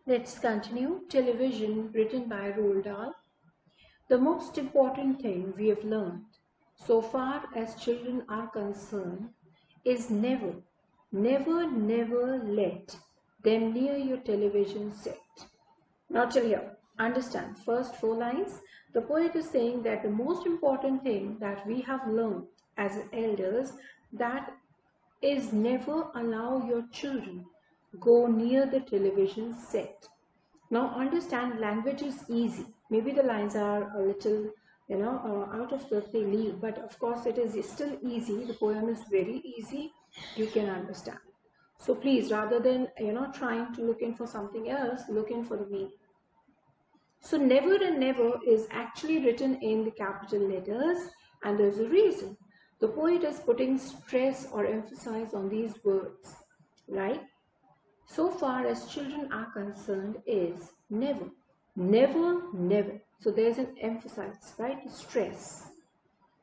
Let's continue. Television, written by Roald Dahl. The most important thing we have learned so far as children are concerned is never let them near your television set. Now till here, understand, first four lines, the poet is saying that the most important thing that we have learned as elders, that is never allow your children go near the television set. Now understand, language is easy. Maybe the lines are a little, out of the league, but of course it is still easy. The poem is very easy. You can understand. So please, rather than, trying to look in for something else, look in for the meaning. So never and never is actually written in the capital letters, and there's a reason. The poet is putting stress or emphasis on these words, right? So far as children are concerned is never. So there's an emphasis, right? Stress.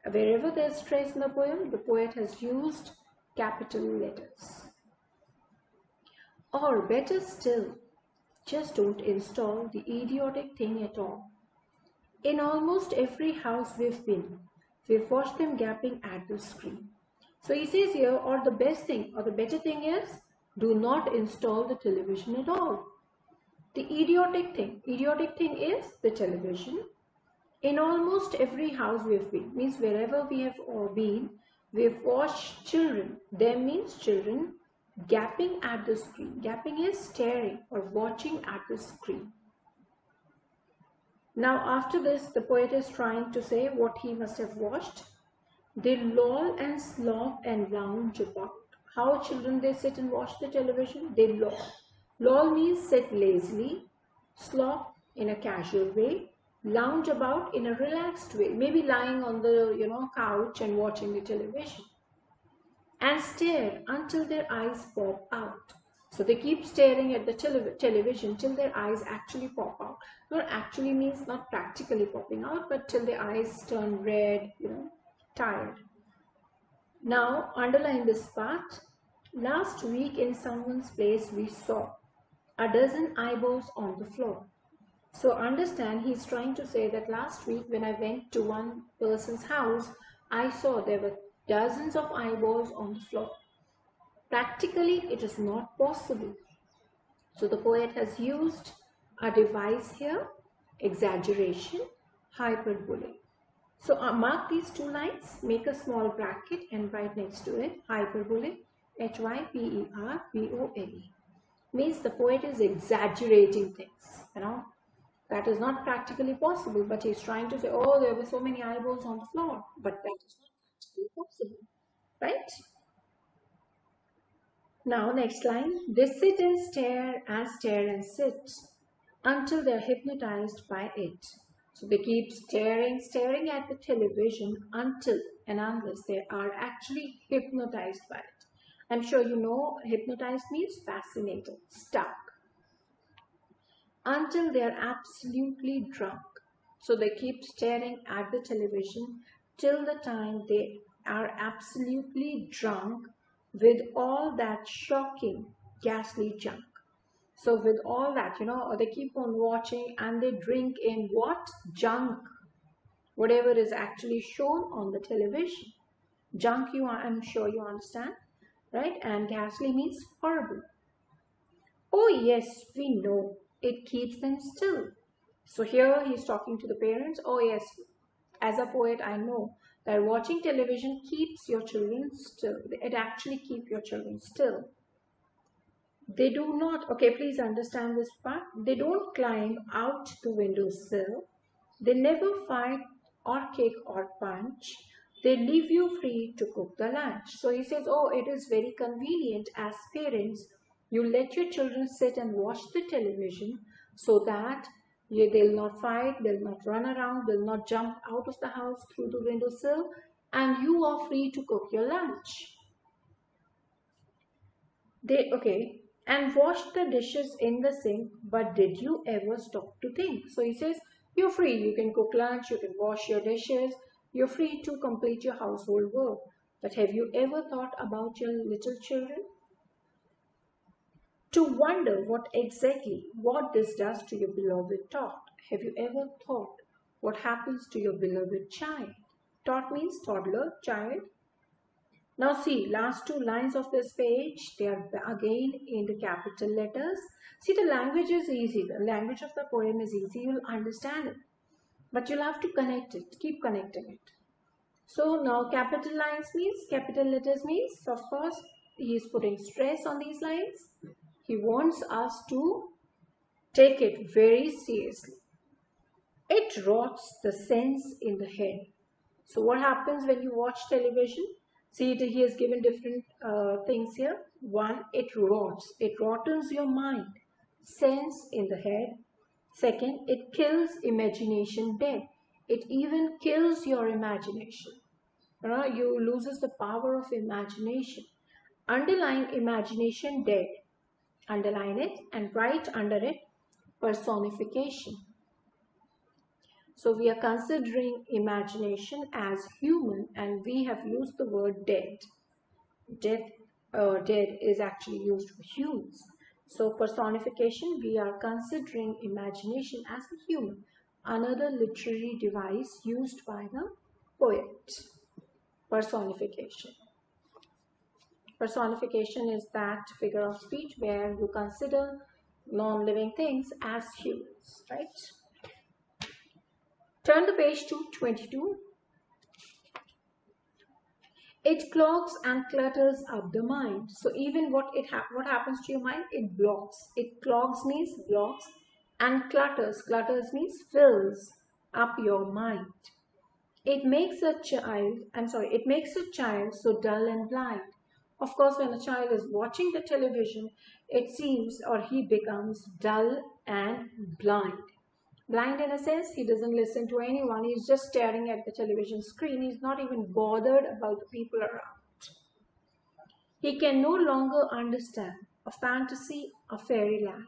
Wherever there's stress in the poem, the poet has used capital letters. Or better still, just don't install the idiotic thing at all. In almost every house we've watched them gapping at the screen. So he says here, or the best thing, or the better thing is, do not install the television at all. The idiotic thing is the television. In almost every house we've been, means wherever we have been, we've watched children. There means children gapping at the screen. Gapping is staring or watching at the screen. Now after this, the poet is trying to say what he must have watched. They loll and slop and lounge about. How children they sit and watch the television? They loll. Loll means sit lazily, slop in a casual way, lounge about in a relaxed way, maybe lying on the couch and watching the television, and stare until their eyes pop out. So they keep staring at the television till their eyes actually pop out. Not actually means not practically popping out, but till their eyes turn red, tired. Now underline this part. Last week in someone's place we saw a dozen eyeballs on the floor. So understand, he's trying to say that last week when I went to one person's house, I saw there were dozens of eyeballs on the floor. Practically, it is not possible. So the poet has used a device here, exaggeration, hyperbole. So mark these two lines, make a small bracket and write next to it, hyperbole, hyperbole. Means the poet is exaggerating things, That is not practically possible, but he's trying to say, oh, there were so many eyeballs on the floor, but that is not practically possible, right? Now, next line. They sit and stare and sit until they're hypnotized by it. So they keep staring at the television until and unless they are actually hypnotized by it. I'm sure you know hypnotized means fascinated, stuck. Until they're absolutely drunk. So they keep staring at the television till the time they are absolutely drunk with all that shocking, ghastly junk. So with all that, they keep on watching and they drink in what? Junk. Whatever is actually shown on the television. Junk, I'm sure you understand, right? And ghastly means horrible. Oh yes, we know. It keeps them still. So here he's talking to the parents. Oh yes, as a poet, I know that watching television keeps your children still. It actually keeps your children still. They do not, okay, please understand this part. They don't climb out the windowsill. They never fight or kick or punch. They leave you free to cook the lunch. So he says, oh, it is very convenient as parents. You let your children sit and watch the television so that they'll not fight, they'll not run around, they'll not jump out of the house through the windowsill, and you are free to cook your lunch. And wash the dishes in the sink, but did you ever stop to think? So he says, you're free, you can cook lunch, you can wash your dishes, you're free to complete your household work. But have you ever thought about your little children? to wonder what this does to your beloved tot. Have you ever thought what happens to your beloved child? Tot means toddler, child. Now see, last two lines of this page, they are again in the capital letters. See, the language is easy. The language of the poem is easy. You'll understand it. But you'll have to connect it. Keep connecting it. So now capital letters means, of course, he is putting stress on these lines. He wants us to take it very seriously. It rots the sense in the head. So what happens when you watch television? See, he has given different things here. One, it rots. It rottens your mind, sense in the head. Second, it kills imagination dead. It even kills your imagination. You loses the power of imagination. Underline imagination dead. Underline it and write under it personification. So we are considering imagination as human and we have used the word dead. Dead is actually used for humans. So personification, we are considering imagination as a human. Another literary device used by the poet. Personification. Personification is that figure of speech where you consider non-living things as humans, right? Turn the page to 22. It clogs and clutters up the mind. So even what happens to your mind? It blocks. It clogs means blocks and clutters. Clutters means fills up your mind. It makes a child so dull and blind. Of course, when a child is watching the television, it seems or he becomes dull and blind. Blind in a sense, he doesn't listen to anyone. He's just staring at the television screen. He's not even bothered about the people around. He can no longer understand a fantasy, a fairyland.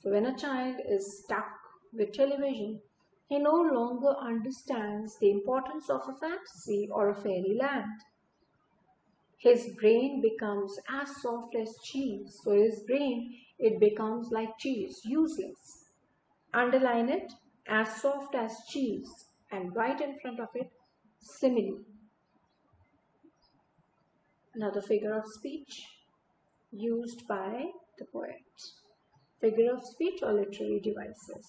So when a child is stuck with television, he no longer understands the importance of a fantasy or a fairyland. His brain becomes as soft as cheese. So his brain, it becomes like cheese, useless. Underline it, as soft as cheese, and right in front of it, simile. Another figure of speech used by the poet. Figure of speech or literary devices.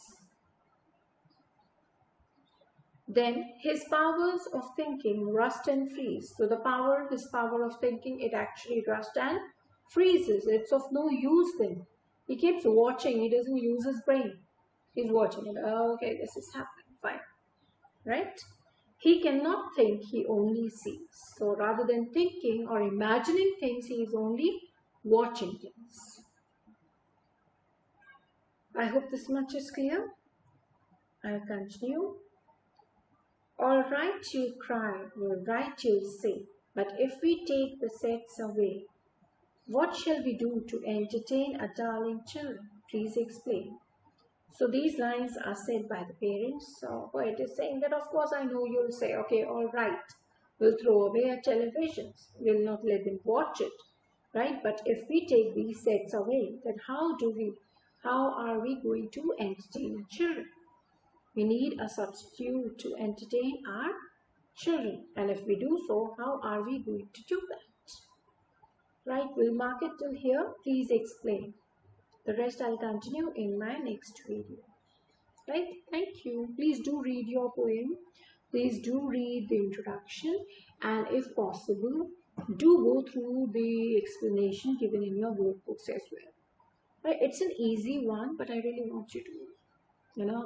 Then his powers of thinking rust and freeze. So his power of thinking, it actually rusts and freezes. It's of no use then. He keeps watching, he doesn't use his brain. He's watching it. Oh, okay, this is happening. Fine. Right? He cannot think, he only sees. So rather than thinking or imagining things, he is only watching things. I hope this much is clear. I'll continue. All right, you cry, all right, you say, but if we take the sets away, what shall we do to entertain our darling children? Please explain. So these lines are said by the parents. So poet is saying that, of course, I know you'll say, okay, all right, we'll throw away our televisions. We'll not let them watch it, right? But if we take these sets away, then how are we going to entertain our children? We need a substitute to entertain our children. And if we do so, how are we going to do that? Right, we'll mark it till here. Please explain. The rest I'll continue in my next video. Right? Thank you. Please do read your poem. Please do read the introduction. And if possible, do go through the explanation given in your workbooks as well. Right? It's an easy one, but I really want you to,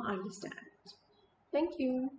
understand. Thank you.